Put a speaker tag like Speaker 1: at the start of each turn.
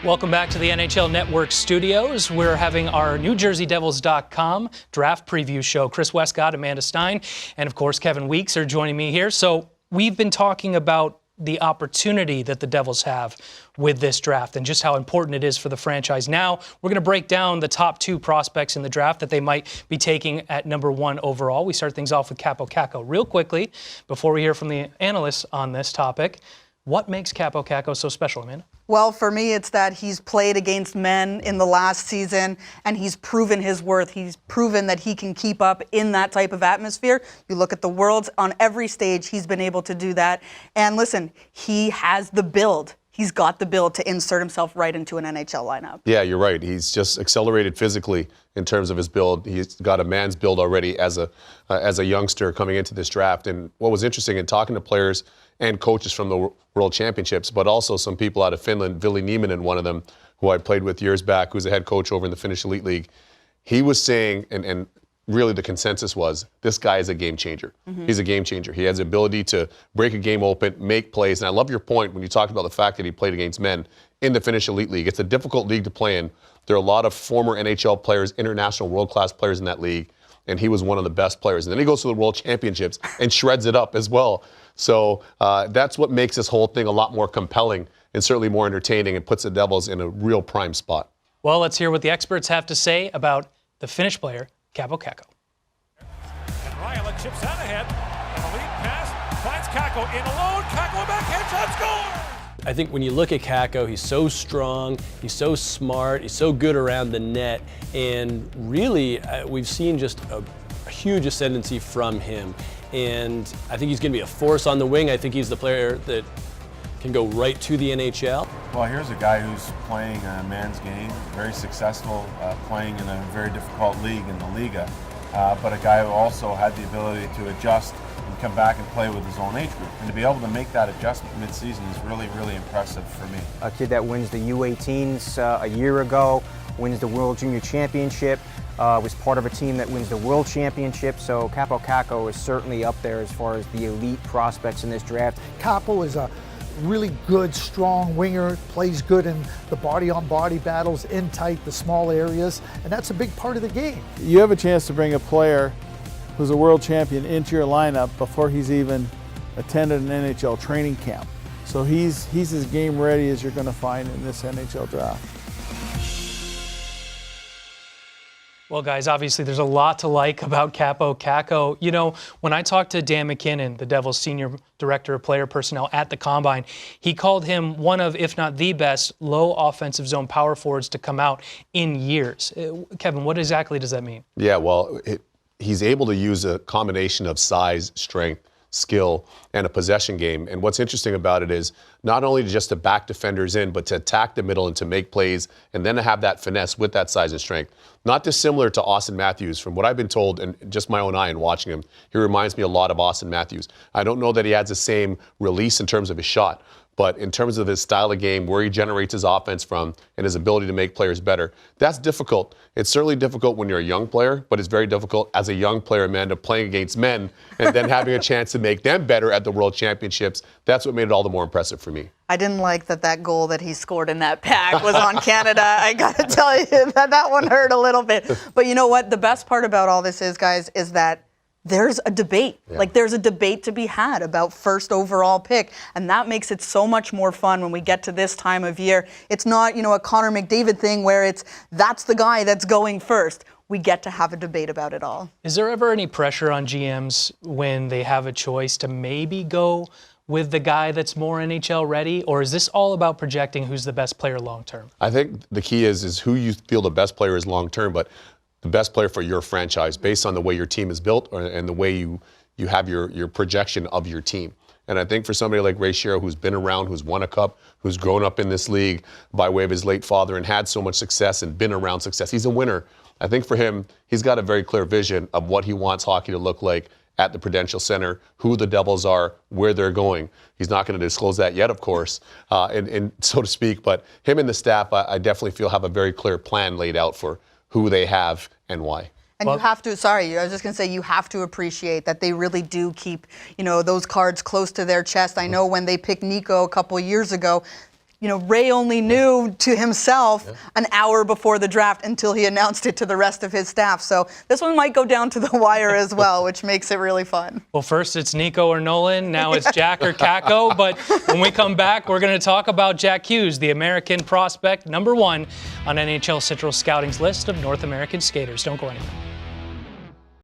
Speaker 1: Welcome back to the NHL Network studios. We're having our NewJerseyDevils.com draft preview show. Chris Wescott, Amanda Stein, and of course Kevin Weekes are joining me here. So we've been talking about the opportunity that the Devils have with this draft and just how important it is for the franchise. Now we're going to break down the top 2 prospects in the draft that they might be taking at number 1 overall. We start things off with Kaapo Kakko. Real quickly, before we hear from the analysts on this topic, what makes Kaapo Kakko so special, Amanda?
Speaker 2: Well, for me, it's that he's played against men in the last season, and he's proven his worth. He's proven that he can keep up in that type of atmosphere. You look at the Worlds, on every stage, he's been able to do that. And listen, he has the build. He's got the build to insert himself right into an NHL lineup.
Speaker 3: Yeah, you're right. He's just accelerated physically in terms of his build. He's got a man's build already as a youngster coming into this draft. And what was interesting in talking to players and coaches from the World Championships, but also some people out of Finland, Ville Nieminen, one of them, who I played with years back, who's a head coach over in the Finnish Elite League. He was saying, and really the consensus was, this guy is a game changer. He's a game changer. He has the ability to break a game open, make plays. And I love your point when you talked about the fact that he played against men in the Finnish Elite League. It's a difficult league to play in. There are a lot of former NHL players, international world-class players in that league, and he was one of the best players. And then he goes to the World Championships and shreds it up as well. So that's what makes this whole thing a lot more compelling and certainly more entertaining and puts the Devils in a real prime spot.
Speaker 1: Well, let's hear what the experts have to say about the Finnish player, Kaapo Kakko.
Speaker 4: And Ryla chips out ahead. And the lead pass finds Kakko in alone. Kakko backhand shot, score!
Speaker 5: I think when you look at Kakko, he's so strong, he's so smart, he's so good around the net, and really we've seen just a huge ascendancy from him. And I think he's going to be a force on the wing. I think he's the player that can go right to the NHL.
Speaker 6: Well, here's a guy who's playing a man's game, very successful, playing in a very difficult league in the Liga, but a guy who also had the ability to adjust and come back and play with his own age group. And to be able to make that adjustment mid-season is really, really impressive for me.
Speaker 7: A kid that wins the U18s a year ago, wins the World Junior Championship, was part of a team that wins the World Championship, so Kaapo Kakko is certainly up there as far as the elite prospects in this draft.
Speaker 8: Kaapo is a really good, strong winger, plays good in the body-on-body battles, in tight, the small areas, and that's a big part of the game.
Speaker 9: You have a chance to bring a player who's a world champion into your lineup before he's even attended an NHL training camp. So he's as game ready as you're going to find in this NHL draft.
Speaker 1: Well, guys, obviously there's a lot to like about Kaapo Kakko. You know, when I talked to Dan McKinnon, the Devils' senior director of player personnel at the Combine, he called him one of, if not the best, low offensive zone power forwards to come out in years. Kevin, what exactly does that mean?
Speaker 3: Yeah, well, he's able to use a combination of size, strength, skill, and a possession game. And what's interesting about it is not only just to back defenders in, but to attack the middle and to make plays, and then to have that finesse with that size and strength. Not dissimilar to Austin Matthews. From what I've been told, and just my own eye in watching him, he reminds me a lot of Austin Matthews. I don't know that he has the same release in terms of his shot, but in terms of his style of game, where he generates his offense from, and his ability to make players better, that's difficult. It's certainly difficult when you're a young player, but it's very difficult as a young player, Amanda, playing against men and then having a chance to make them better at the World Championships. That's what made it all the more impressive for me.
Speaker 2: I didn't like that goal that he scored in that pack was on Canada. I got to tell you that one hurt a little bit. But you know what? The best part about all this is, guys, is that there's a debate. Yeah. Like, there's a debate to be had about first overall pick, and that makes it so much more fun when we get to this time of year. It's not, you know, a Connor McDavid thing where that's the guy that's going first. We get to have a debate about it all.
Speaker 1: Is there ever any pressure on GMs when they have a choice to maybe go with the guy that's more NHL ready, or is this all about projecting who's the best player long term?
Speaker 3: I think the key is who you feel the best player is long term, but the best player for your franchise based on the way your team is built and the way you have your projection of your team. And I think for somebody like Ray Shero, who's been around, who's won a cup, who's grown up in this league by way of his late father and had so much success and been around success, he's a winner. I think for him, he's got a very clear vision of what he wants hockey to look like at the Prudential Center, who the Devils are, where they're going. He's not going to disclose that yet, of course, and so to speak. But him and the staff, I definitely feel have a very clear plan laid out for who they have and why.
Speaker 2: And you have to, I was just going to say, you have to appreciate that they really do keep, you know, those cards close to their chest. I know when they picked Nico a couple of years ago, Ray only knew to himself an hour before the draft until he announced it to the rest of his staff. So this one might go down to the wire as well, which makes it really fun.
Speaker 1: Well, first it's Nico or Nolan. Now it's Jack or Kakko. But when we come back, we're going to talk about Jack Hughes, the American prospect #1 on NHL Central Scouting's list of North American skaters. Don't go anywhere.